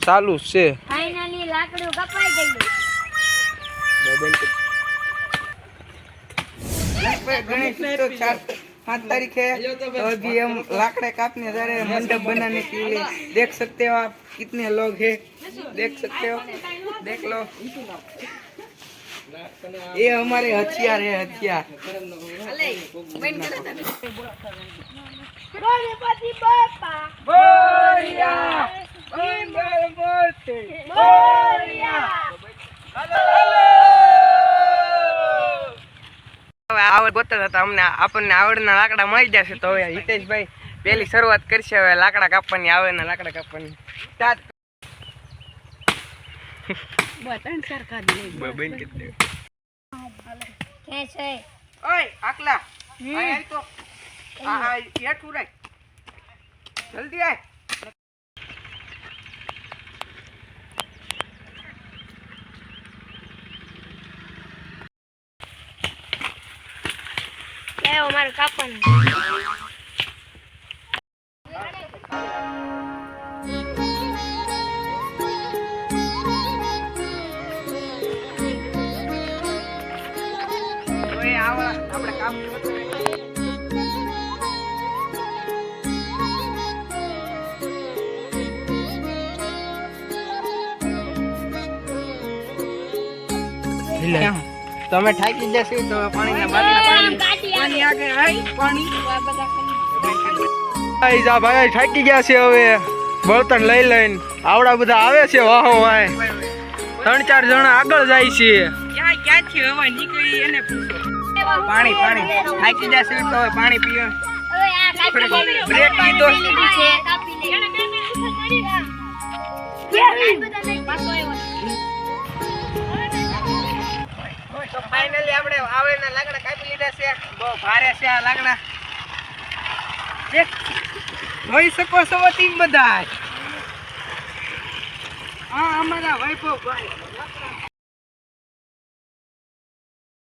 ચાલુ છે ફાઇનલી લાકડું કપાઈ ગયું गणेश तो 5 तारीख है तो अभी हम लाकड़े काटने जा रहे हैं मंडप बनाने के लिए। देख सकते हो आप कितने लोग हैं, देख सकते हो, देख लो ये हमारे हथियार है, हथियार। गणपति बाप्पा बोलिया मंगल मूर्ति बोलिया आवड़ गोता था हमने આપણને આવડના લાકડા મળી જશે તો હવે હિતેશભાઈ પહેલી શરૂઆત કરશે હવે લાકડા કાપવાની આવડના લાકડા કાપવાની સ્ટાર્ટ બટન સરકાર દે બબન કેટલે કે છે ઓય આકલા આય તો આ હેઠું રાખ જલ્દી આય અમારે કાપન ઓય આવડા આપણે કામ તમે થાકી જશે તો પાણીના બાટલા પાણી આગે આઈ પાણી આઈ જા ભાઈ થાકી ગયા છે હવે બળતણ લઈ લઈને આવડા બધા આવે છે વાહો વાય 3-4 જણા આગળ જાય છે ક્યાંથી હવા નીકળી એને પૂછો પાણી પાણી થાકી જશે તો હવે પાણી પીઓ ઓય આ કાપી બ્રેક લીધો છે કાપી લે બધા નહીં પાછો આવ્યો તો ફાઇનલી આપણે આવળના લાકડા કાપી લીધા છે બહુ ભારે છે આ લાકડા દેખ જોઈ શકો છો ટીમ બધા આ અમારા વૈભવ ભાઈ